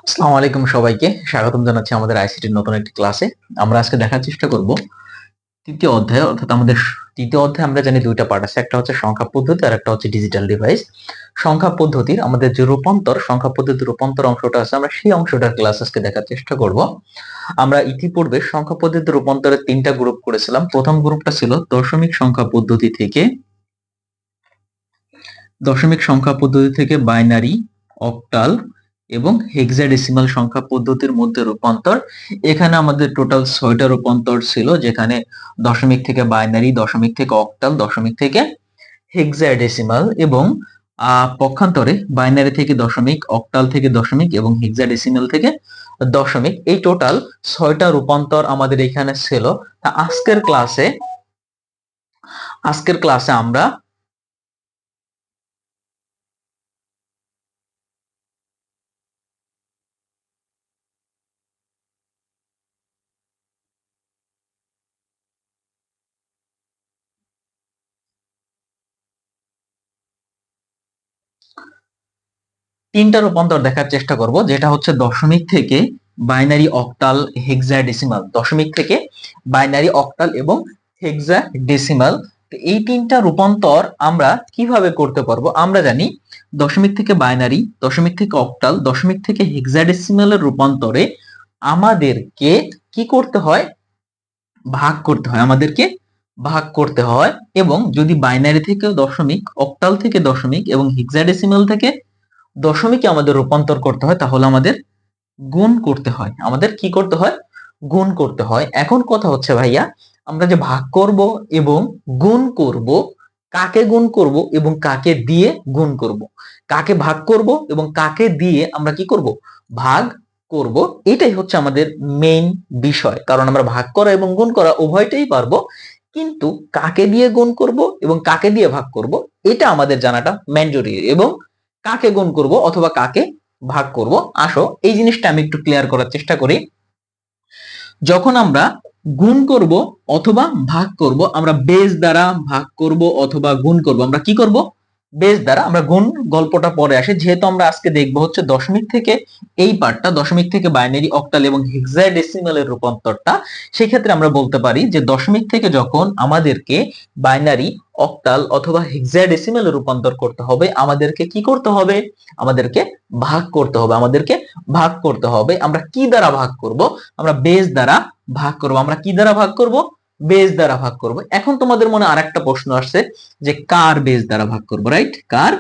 আসসালামু আলাইকুম সবাইকে স্বাগতম জানাচ্ছি আমাদের আইসিটির নতুন একটি ক্লাসে। আমরা আজকে দেখার চেষ্টা করব তৃতীয় অধ্যায়, অর্থাৎ আমাদের তৃতীয় অধ্যায়ে আমরা জানি দুইটা পার্ট আছে, একটা হচ্ছে সংখ্যা পদ্ধতি আর একটা হচ্ছে ডিজিটাল ডিভাইস। সংখ্যা পদ্ধতির আমাদের যে রূপান্তর, সংখ্যা পদ্ধতির রূপান্তর অংশটা আছে, আমরা সেই অংশটার ক্লাস আজকে দেখার চেষ্টা করব। আমরা ইতিপূর্বে সংখ্যা পদ্ধতির রূপান্তরের তিনটা গ্রুপ করেছিলাম। প্রথম গ্রুপটা ছিল দশমিক সংখ্যা পদ্ধতি থেকে, বাইনারি, অক্টাল এবং হেক্সাডেসিমাল সংখ্যা পদ্ধতির মধ্যে রূপান্তর। এখানে আমাদের টোটাল 6টা রূপান্তর ছিল, যেখানে দশমিক থেকে বাইনারি, দশমিক থেকে অক্টাল, দশমিক থেকে হেক্সাডেসিমাল এবং পক্ষান্তরে বাইনারি থেকে দশমিক, অক্টাল থেকে দশমিক এবং হেক্সাডেসিমাল থেকে দশমিক। এই টোটাল 6টা রূপান্তর আমাদের এখানে ছিল। আজকের ক্লাসে আমরা তিনটা রূপান্তর দেখার চেষ্টা করব, যেটা হচ্ছে দশমিক থেকে বাইনারি, অক্টাল, হেক্সাডেসিমাল। দশমিক থেকে বাইনারি, অক্টাল এবং হেক্সাডেসিমাল। এই তিনটা রূপান্তর আমরা কিভাবে করতে পারবো? আমরা জানি দশমিক থেকে বাইনারি, দশমিক থেকে অক্টাল, দশমিক থেকে হেক্সাডেসিমালের রূপান্তরে আমাদেরকে কি করতে হয়? ভাগ করতে হয়। আমাদেরকে ভাগ করতে হয়। এবং যদি বাইনারি থেকে দশমিক, অক্টাল থেকে দশমিক এবং হেক্সাডেসিমাল থেকে দশমিকে আমাদের রূপান্তর করতে হয়, তাহলে আমাদের গুণ করতে হয়। আমাদের কি করতে হয়? গুণ করতে হয়। এখন কথা হচ্ছে ভাইয়া, আমরা যে ভাগ করব এবং গুণ করব, কাকে গুণ করব এবং কাকে দিয়ে গুণ করব, কাকে ভাগ করব এবং কাকে দিয়ে আমরা কি করব? ভাগ করব। এটাই হচ্ছে আমাদের মেইন বিষয়, কারণ আমরা ভাগ করা এবং গুণ করা উভয়টাই পারবো, কিন্তু কাকে দিয়ে গুণ করব এবং কাকে দিয়ে ভাগ করব এটা আমাদের জানাটা ম্যান্ডেটরি। এবং কাকে গুণ করব অথবা কাকে ভাগ করব, আসো এই জিনিসটা আমি একটু ক্লিয়ার করার চেষ্টা করি। যখন আমরা গুণ করব অথবা ভাগ করব, আমরা বেস দ্বারা ভাগ করব অথবা গুণ করব, আমরা কি করব? বেস দ্বারা। আমরা গুণ গল্পটা পরে আসে, যেহেতু আমরা আজকে দেখব হচ্ছে দশমিক থেকে এই পার্টটা, দশমিক থেকে বাইনারি, অক্টাল এবং হেক্সাডেসিমালের রূপান্তরটা। সেই ক্ষেত্রে আমরা বলতে পারি যে দশমিক থেকে যখন আমাদেরকে বাইনারি, অক্টাল অথবা হেক্সাডেসিমালে রূপান্তর করতে হবে, আমাদেরকে কি করতে হবে? আমাদেরকে ভাগ করতে হবে। আমাদেরকে ভাগ করতে হবে। আমরা কি দ্বারা ভাগ করব? আমরা বেস দ্বারা ভাগ করব। আমরা কি দ্বারা ভাগ করব? বেস দ্বারা ভাগ করব। এখন তোমাদের মনে আরেকটা প্রশ্ন আসছে যে কার বেস দ্বারা ভাগ করব, রাইট? কার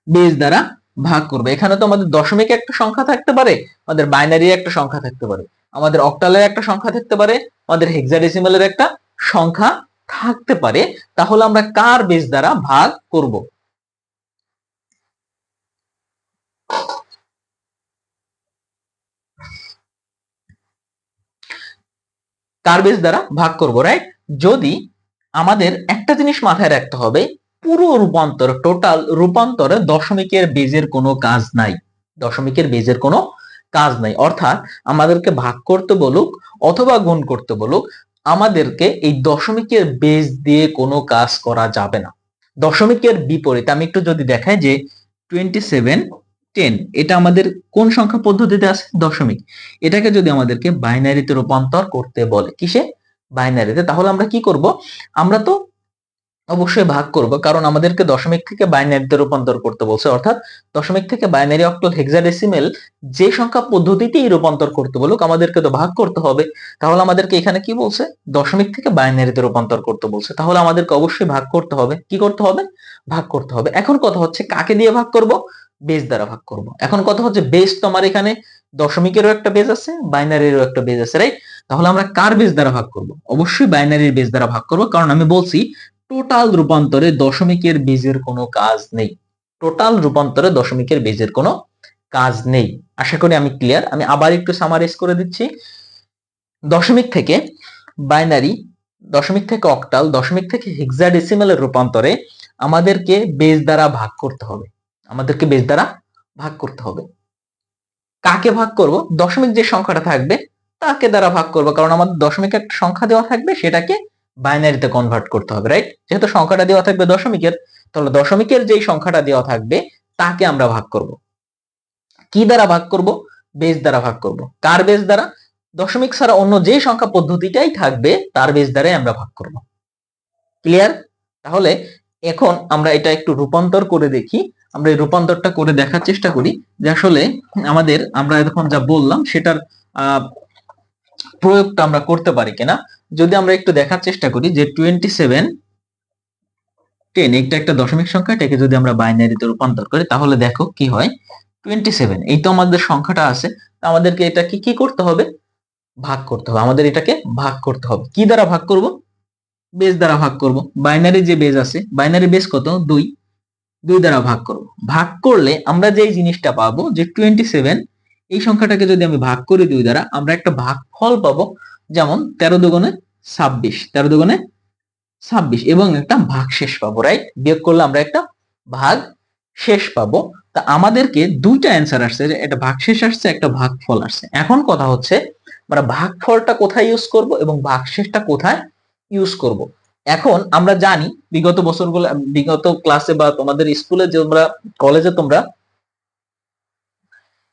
বেস দ্বারা ভাগ করব? এখানে তো আমাদের দশমিক একটা সংখ্যা থাকতে পারে, আমাদের বাইনারি একটা সংখ্যা থাকতে পারে, আমাদের অক্টালের একটা সংখ্যা থাকতে পারে, আমাদের হেক্সাডেসিমালের একটা সংখ্যা থাকতে পারে। তাহলে আমরা কার বেস দ্বারা ভাগ করব? কার বেস দ্বারা ভাগ করব, রাইট? যদি আমাদের একটা জিনিস মাথায় রাখতে হবে, পুরো রূপান্তর, টোটাল রূপান্তরে দশমিকের বেজের কোনো কাজ নাই। দশমিকের বেজের কোনো কাজ নাই। অর্থাৎ আমাদেরকে ভাগ করতে বলুক অথবা গুণ করতে বলুক, আমাদেরকে এই দশমিকের বেজ দিয়ে কোনো কাজ করা যাবে না। দশমিকের বিপরীত আমি একটু যদি দেখাই যে 27, 10, এটা আমাদের কোন সংখ্যা পদ্ধতিতে আছে? দশমিক। এটাকে যদি আমাদেরকে বাইনারিতে রূপান্তর করতে বলে, কিসে? বাইনারিতে, তাহলে আমরা কি করব? আমরা তো অবশ্যই ভাগ করব, কারণ আমাদেরকে দশমিক থেকে বাইনারিতে রূপান্তর করতে বলছে। অর্থাৎ দশমিক থেকে বাইনারি, অক্টাল, হেক্সাডেসিমাল যে সংখ্যা পদ্ধতিতেই রূপান্তর করতে বলুক, আমাদেরকে তো ভাগ করতে হবে। তাহলে আমাদেরকে এখানে কি বলছে? দশমিক থেকে বাইনারিতে রূপান্তর করতে বলছে। তাহলে আমাদেরকে অবশ্যই ভাগ করতে হবে। কি করতে হবে? ভাগ করতে হবে। এখন কথা হচ্ছে কাকে দিয়ে ভাগ করব? বেস দ্বারা ভাগ করব। এখন কথা হচ্ছে বেস তো আমার এখানে দশমিকেরও একটা বেস আছে, বাইনারিরও একটা বেস আছে, রাইট? তাহলে আমরা কার বেস দ্বারা ভাগ করব? অবশ্যই বাইনারির বেস দ্বারা ভাগ করব, কারণ আমি বলছি টোটাল রূপান্তরে দশমিকের বেজের কোনো কাজ নেই। টোটাল রূপান্তরে দশমিকের বেজের কোনো কাজ নেই। আশা করি আমি ক্লিয়ার। আমি আবার একটু সামারাইজ করে দিচ্ছি। দশমিক থেকে বাইনারি, দশমিক থেকে অক্টাল, দশমিক থেকে হেক্সাডেসিমালের রূপান্তরে আমাদেরকে বেজ দ্বারা ভাগ করতে হবে। আমাদেরকে বেজ দ্বারা ভাগ করতে হবে। কাকে ভাগ করব? দশমিক যে সংখ্যাটা থাকবে তাকে দ্বারা ভাগ করব, কারণ আমাদের দশমিক একটা সংখ্যা দেওয়া থাকবে, সেটাকে বাইনারিতে কনভার্ট করতে হবে, রাইট? যেহেতু সংখ্যাটা দেওয়া থাকবে দশমিকের, তাহলে দশমিকের যেই সংখ্যাটা দেওয়া থাকবে তাকে আমরা ভাগ করব। কি দ্বারা ভাগ করব? বেস দ্বারা ভাগ করব। কার বেস দ্বারা? দশমিক ছাড়া অন্য যে সংখ্যা পদ্ধতিটাই থাকবে তার বেস দ্বারাই আমরা ভাগ করব। ক্লিয়ার? তাহলে এখন আমরা এটা একটু রূপান্তর করে দেখি। আমরা এই রূপান্তরটা করে দেখার চেষ্টা করি যে আসলে আমরা এখন যা বললাম সেটার প্রয়োগটা আমরা করতে পারি কিনা। যদি আমরা একটু দেখার চেষ্টা করি যে 27 10 এটা একটা দশমিক সংখ্যা, এটাকে যদি আমরা বাইনারিতে রূপান্তর করি তাহলে দেখো কি হয়। 27 এই তো আমাদের সংখ্যাটা আছে, আমাদেরকে এটাকে কি করতে হবে? ভাগ করতে হবে। আমাদের এটাকে ভাগ করতে হবে। কি দ্বারা ভাগ করব? বেস দ্বারা ভাগ করব। বাইনারি যে বেস আছে, বাইনারি বেস কত? 2। 2 দ্বারা ভাগ করব। ভাগ করলে আমরা যে জিনিসটা পাবো যে 27 এই সংখ্যাটাকে যদি আমি ভাগ করি 2 দ্বারা, আমরা একটা ভাগফল পাবো। যেমন 13 দুগুণে 26, 13 দুগুণে 26 এবং একটা ভাগশেষ পাবো, রাইট? বিয়োগ করলে আমরা একটা ভাগ শেষ পাবো। তা আমাদেরকে দুইটা অ্যান্সার আসছে, যে একটা ভাগশেষ আসছে, একটা ভাগফল আসছে। এখন কথা হচ্ছে আমরা ভাগফলটা কোথায় ইউজ করব এবং ভাগশেষটা কোথায় ইউজ করব। এখন আমরা জানি বিগত বছরগুলো, বিগত ক্লাসে বা তোমাদের স্কুলে যে তোমরা, কলেজে তোমরা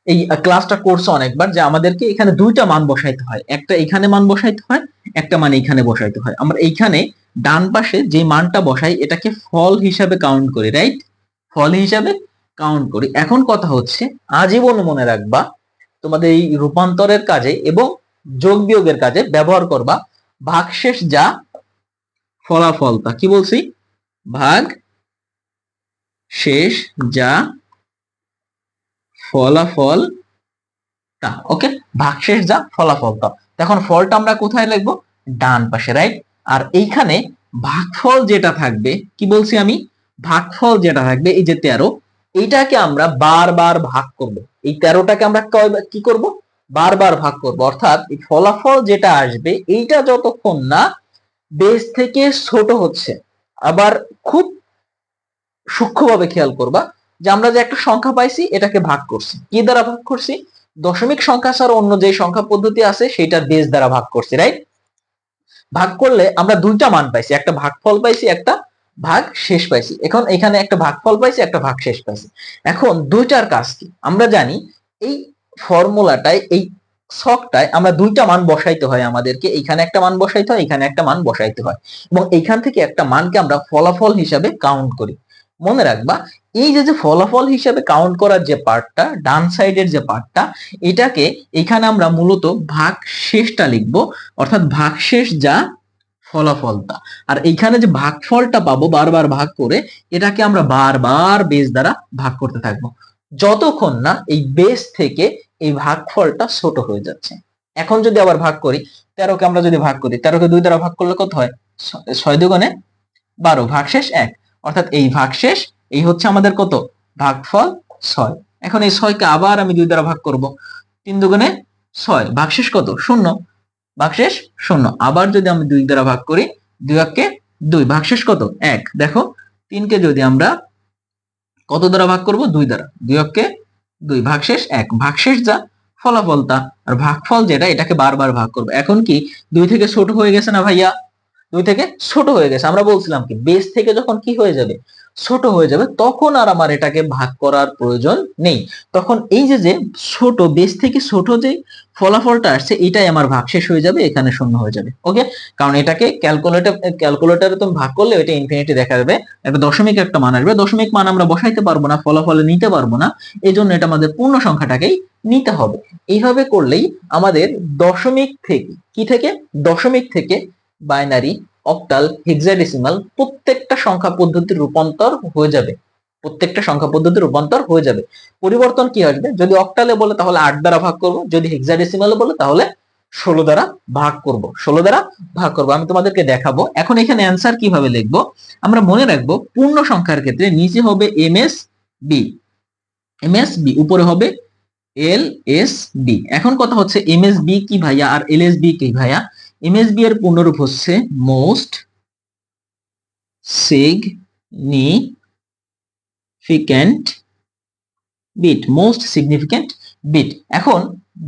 এই ক্লাসটা করছো অনেকবার, যে আমাদেরকে এখানে দুইটা মান বসাইতে হয়, একটা এখানে মান বসাইতে হয়, একটা মান এখানে বসাইতে হয়। আমরা এইখানে ডান পাশে যে মানটা বসাই এটাকে ফল হিসাবে কাউন্ট করি, রাইট? ফল হিসাবে কাউন্ট করি। এখন কথা হচ্ছে আজীবন মনে রাখবা তোমাদের এই রূপান্তরের কাজে এবং যোগ বিয়োগের কাজে ব্যবহার করবা ভাগশেষ যা ফলাফল তা। কি বলছি? ভাগ শেষ যা ফলাফল তা। ওকে, ভাগশেষ যা ফলাফল তা। এখন ফলটা আমরা কোথায় লিখবো? ডান পাশে, রাইট? আর এইখানে ভাগফল যেটা থাকবে, কি বলছি আমি? ভাগফল যেটা থাকবে এই যে 13, এইটাকে আমরা বারবার ভাগ করব। এই 13টাকে আমরা কি করব? বারবার ভাগ করব। অর্থাৎ এই ফলাফল যেটা আসবে এইটা যতক্ষণ না বেস থেকে ছোট হচ্ছে। আবার খুব সূক্ষ্মভাবে খেয়াল করবা যে আমরা যে একটা সংখ্যা পাইছি এটাকে ভাগ করছি। কি দ্বারা ভাগ করছি? দশমিক সংখ্যা ছাড়া অন্য যে সংখ্যা পদ্ধতি আছে সেটার বেস দ্বারা ভাগ করছি, রাইট? ভাগ করলে আমরা দুইটা মান পাইছি, একটা ভাগফল পাইছি, একটা ভাগ শেষ পাইছি। এখন এখানে একটা ভাগফল পাইছি, একটা ভাগ শেষ পাইছি। এখন দুইটার কাজ কি? আমরা জানি এই ফর্মুলাটায়, এই ছকটায় আমরা দুইটা মান বসাইতে হয় আমাদেরকে। এইখানে একটা মান বসাইতে হয়, এখানে একটা মান বসাইতে হয়, এবং এইখান থেকে একটা মানকে আমরা ফলাফল হিসাবে কাউন্ট করি। মনে রাখবা এই যে ফলাফল হিসাবে কাউন্ট করার যে পার্টটা, ডান সাইডের যে পার্টটা, এটাকে এখানে আমরা মূলত ভাগ শেষটা লিখবো। অর্থাৎ ভাগশেষ যা ফলাফল তা। আর এইখানে যে ভাগফলটা পাবো বারবার ভাগ করে, এটাকে আমরা বারবার বেস দ্বারা ভাগ করতে থাকবো যতক্ষণ না এই বেস থেকে এই ভাগফলটা ছোট হয়ে যাচ্ছে। এখন যদি আবার ভাগ করি, 13কে আমরা যদি ভাগ করি, 13কে 2 দ্বারা ভাগ করলে কত হয়? 6 দুগুণে 12, ভাগশেষ 1। অর্থাৎ এই ভাগশেষ, এই হচ্ছে আমাদের কত? ভাগফল 6। এখন এই 6কে আবার আমি 2 দ্বারা ভাগ করব, 3 দুগুণে 6, ভাগশেষ কত? 0, ভাগশেষ 0। আবার যদি আমি 2 দ্বারা ভাগ করি, 2 একে 2, ভাগশেষ কত? 1। দেখো 3কে যদি আমরা কত দ্বারা ভাগ করব? 2 দ্বারা, 2 একে 2, ভাগশেষ 1। ভাগশেষ যা ফলাফল তা। আর ভাগফল যেটা, এটাকে বারবার ভাগ করব। এখন কি 2 থেকে ছোট হয়ে গেছে না ভাইয়া? 2 থেকে ছোট হয়ে গেছে। আমরা বলছিলাম কি বেস থেকে যখন কি হয়ে যাবে? ছোট হয়ে যাবে, তখন আর আমার এটাকে ভাগ করার প্রয়োজন নেই। তখন এই যে ছোট বেস থেকে ছোট যে ফলাফলটা আসছে এটাই আমার ভাগশেষ হয়ে যাবে, এখানে 0 হয়ে যাবে। ওকে, কারণ এটাকে ক্যালকুলেটরে তুমি ভাগ করলে এটা ইনফিনিটি দেখা যাবে, একটা দশমিক একটা মান আসবে। দশমিক মান আমরা বসাইতে পারবো না, ফলাফলে নিতে পারবো না, এই জন্য এটা আমাদের পূর্ণ সংখ্যাটাকেই নিতে হবে। এইভাবে করলেই আমাদের দশমিক থেকে, কি থেকে? দশমিক থেকে বাইনারি, অক্টাল, হেক্সাডেসিমাল প্রত্যেকটা সংখ্যা পদ্ধতির রূপান্তর হয়ে যাবে। প্রত্যেকটা সংখ্যা পদ্ধতির রূপান্তর হয়ে যাবে। পরিবর্তন কি আসবে? যদি অক্টালে বলে তাহলে 8 দ্বারা ভাগ করব, যদি হেক্সাডেসিমালে বলে তাহলে 16 দ্বারা ভাগ করব। 16 দ্বারা ভাগ করব, আমি তোমাদেরকে দেখাবো। এখন এখানে অ্যান্সার কিভাবে লিখবো? আমরা মনে রাখবো পূর্ণ সংখ্যার ক্ষেত্রে নিচে হবে MSB, MSB উপরে হবে LSB। এখন কথা হচ্ছে MSB কি ভাইয়া আর LSB কি ভাইয়া? MSB এর পূর্ণরূপ হচ্ছে most significant bit, most significant bit. এখন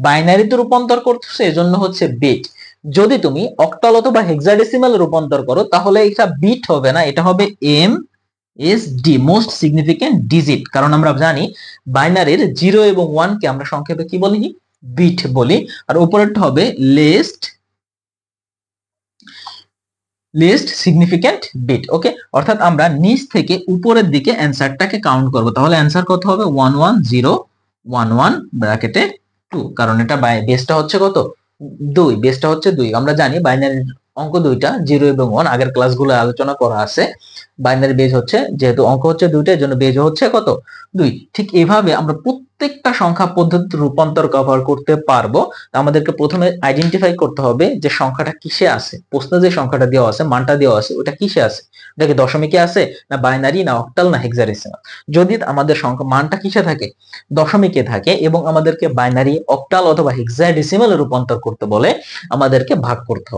বাইনারিতে রূপান্তর করতেছে এজন্য হচ্ছে বিট। যদি তুমি অক্টাল অথবা হেক্সাডেসিমাল রূপান্তর করো তাহলে এটা বিট হবে না, এটা হবে M S D most significant digit, কারণ আমরা জানি বাইনারির 0 এবং 1 কে আমরা সংক্ষেপে কি বলি, বিট বলি। আর উপরেরটা হবে লিস্ট সিগনিফিকেন্ট বিট। ওকে, অর্থাৎ আমরা নিচ থেকে উপরের দিকে অ্যান্সারটাকে কাউন্ট করব। তাহলে অ্যান্সার কত হবে 11011 ব্র্যাকেটে 2, কারণ এটা বেসটা হচ্ছে কত 2, বেসটা হচ্ছে 2। আমরা জানি বাইনারির অঙ্ক দুইটা 0 এবং 1, আগের ক্লাসগুলো আলোচনা করা আছে। বাইনারি বেজ হচ্ছে, যেহেতু অঙ্ক হচ্ছে দুইটা, এর জন্য বেজ হচ্ছে কত 2। ঠিক এভাবে আমরা প্রত্যেকটা সংখ্যা পদ্ধতির রূপান্তর কভার করতে পারবো। আমাদেরকে প্রথমে আইডেন্টিফাই করতে হবে যে সংখ্যাটা কিসে আছে, প্রশ্নে যে সংখ্যাটা দেওয়া আছে, মানটা দেওয়া আছে, ওটা কিসে আছে, ওটা কি দশমিকে আছে, না বাইনারি, না অক্টাল, না হেক্সাডেসিমাল। যদি আমাদের সংখ্যা মানটা কিসে থাকে, দশমিকে থাকে, এবং আমাদেরকে বাইনারি, অক্টাল অথবা হেক্সাডেসিমালে রূপান্তর করতে বলে, আমাদেরকে ভাগ করতে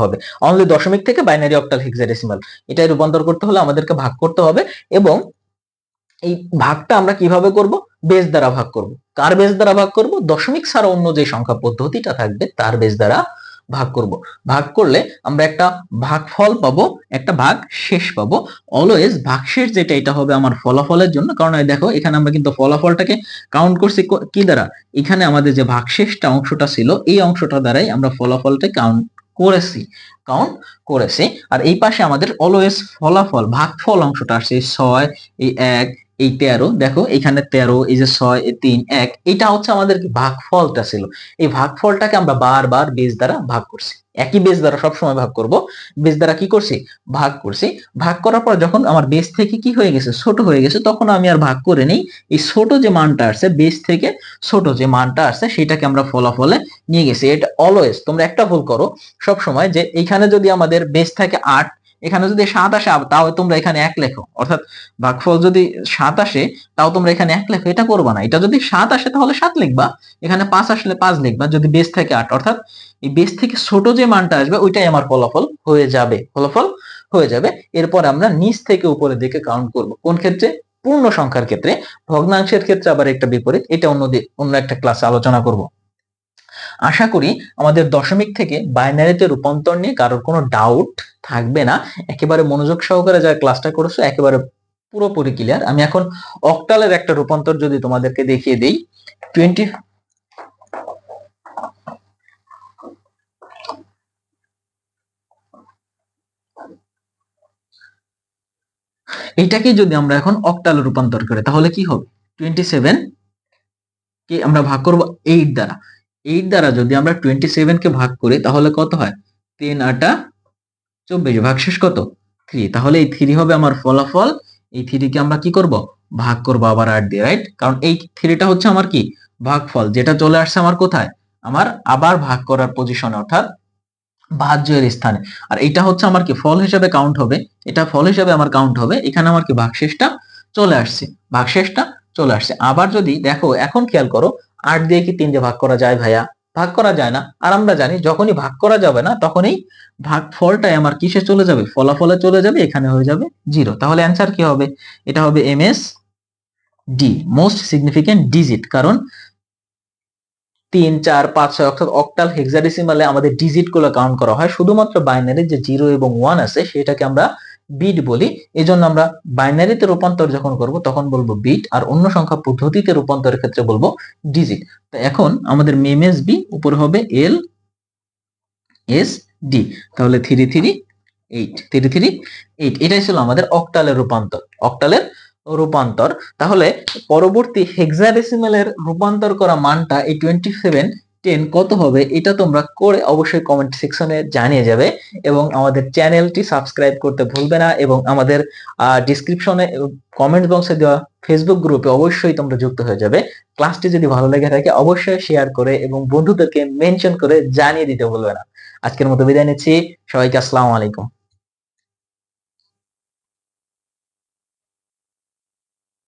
হবে, অনলি দশমিক থেকে বাইনারি, অক্টাল, হেক্সাডেসিমাল এটাই রূপান্তর করতে হলে আমাদেরকে ভাগ করতে হবে। এবং এই ভাগটা আমরা কিভাবে করব, বেস দ্বারা ভাগ করব। কার বেস দ্বারা ভাগ করব, দশমিক ছাড়া অন্য যে সংখ্যা পদ্ধতিটা থাকবে তার বেস দ্বারা ভাগ করব। ভাগ করলে আমরা একটা ভাগফল পাবো, একটা ভাগ শেষ পাবো। অলওয়েজ ভাগশেষ যেটা, এটা হবে আমার ফলাফলের জন্য, কারণ দেখো এখানে আমরা কিন্তু ফলাফলটাকে কাউন্ট করছি কি দ্বারা, এখানে আমাদের যে ভাগশেষটা অংশটা ছিল এই অংশটা দ্বারাই আমরা ফলাফলটা কাউন্ট করেছি। আর এই পাশে আমাদের অলওয়েজ ফলাফল, ভাগফল অংশটা আসছে 6, এই 1, এই 13, দেখো এখানে 13, এই যে 6, এই 3, 1, এটা হচ্ছে আমাদের কি ভাগফলটা ছিল। এই ভাগফলটাকে আমরা বারবার বেস দ্বারা ভাগ করছি, একই বেস দ্বারা সবসময় ভাগ করব। বেস দ্বারা কি করছি, ভাগ করছি। ভাগ করার পর যখন আমার বেস থেকে কি হয়ে গেছে, ছোট হয়ে গেছে, তখন আমি আর ভাগ করে নেই। এই ছোট যে মানটা আসছে, বেস থেকে ছোট যে মানটা আসছে, সেটাকে আমরা ফলাফলে নিয়ে গেছি। এটা অলওয়েজ, তোমরা একটা ভুল করো সব সময়, যে এখানে যদি আমাদের বেস থাকে 8, এখানে যদি 7 আসে, তাও তোমরা এখানে 1 লেখো, অর্থাৎ ভাগফল যদি 7 আসে তাও তোমরা এখানে 1 লেখো, এটা করবা না। এটা যদি 7 আসে তাহলে 7 লিখবা, এখানে 5 আসলে 5 লিখবা, যদি বেস থাকে 8, অর্থাৎ এই বেস থেকে ছোট যে মানটা আসবে ওইটাই আমার ফলাফল হয়ে যাবে। এরপর আমরা নিচ থেকে উপরের দিকে কাউন্ট করব। কোন ক্ষেত্রে, পূর্ণ সংখ্যার ক্ষেত্রে। ভগ্নাংশের ক্ষেত্রে আবার একটা বিপরীত, এটা অন্য একটা ক্লাসে আলোচনা করব। আশা করি আমাদের দশমিক থেকে বাইনারিতে রূপান্তর নিয়ে কারোর কোনো ডাউট থাকবে না। একেবারে মনোযোগ সহকারে যারা ক্লাসটা করেছো একেবারে পুরোপুরি ক্লিয়ার। আমি এখন অক্টালের একটা রূপান্তর যদি তোমাদেরকে দেখিয়ে দেই, 20 এইটাকে যদি আমরা এখন অক্টালে রূপান্তর করি তাহলে কি হবে, 27 কে আমরা ভাগ করব 8 দ্বারা। 8 দ্বারা যদি আমরা 27 কে ভাগ করি তাহলে কত হয়, 3 8 24, ভাগশেষ কত 3। তাহলে এই 3 হবে আমার ফলাফল। এই 3 কে আমরা কি করব, ভাগ করব আবার 8 দিয়ে, রাইট? কারণ এই 3টা হচ্ছে আমার কি, ভাগফল, যেটা চলে আসছে আমার কোথায়, আমার আবার ভাগ করার পজিশনে, অর্থাৎ ভাজ্যের স্থানে। আর এটা হচ্ছে আমার কি ফল হিসেবে কাউন্ট হবে, এটা ফল হিসেবে আমার কাউন্ট হবে। এখানে আমার কি ভাগশেষটা চলে আসছে। আবার যদি দেখো, এখন খেয়াল করো, 8 দিয়ে কি 3 দিয়ে ভাগ করা যায় ভাইয়া, ভাগ করা যায় না। আর আমরা জানি যখনই ভাগ করা যাবে না তখনই ভাগফলটাই আমার কিসে চলে যাবে, ফলাফলে চলে যাবে, এখানে হয়ে যাবে 0। তাহলে অ্যান্সার কি হবে, এটা হবে MS D, most significant digit. কারণ 3 4 5 6, অর্থাৎ অক্টাল হেক্সাডেসিমালে আমাদের ডিজিট গুলো কাউন্ট করা হয়। শুধুমাত্র বাইনারি যে 0 এবং 1 আছে সেটাকে আমরা বিট বলি। এজন্য আমরা বাইনারিতে রূপান্তর যখন করব তখন বলবো বিট, আর অন্য সংখ্যা পদ্ধতিতে রূপান্তরের ক্ষেত্রে বলবো ডিজিট। তো এখন আমাদের মেমএস বি, উপরে হবে এল এস ডি, তাহলে 338 এটাই ছিল আমাদের অক্টালের রূপান্তর। তাহলে পরবর্তী হেক্সাডেসিমালের রূপান্তর করা মানটা এই 2710 কত হবে, এটা তোমরা করে অবশ্যই কমেন্ট সেকশনে জানিয়ে যাবে, এবং আমাদের চ্যানেলটি সাবস্ক্রাইব করতে ভুলবে না, এবং আমাদের ডিসক্রিপশনে কমেন্ট বক্সে দেওয়া ফেসবুক গ্রুপে অবশ্যই তোমরা যুক্ত হয়ে যাবে। ক্লাসটি যদি ভালো লেগে থাকে অবশ্যই শেয়ার করে এবং বন্ধুদেরকে মেনশন করে জানিয়ে দিতে ভুলবে না। আজকের মতো বিদায় নিচ্ছি, সবাইকে আসসালামু আলাইকুম।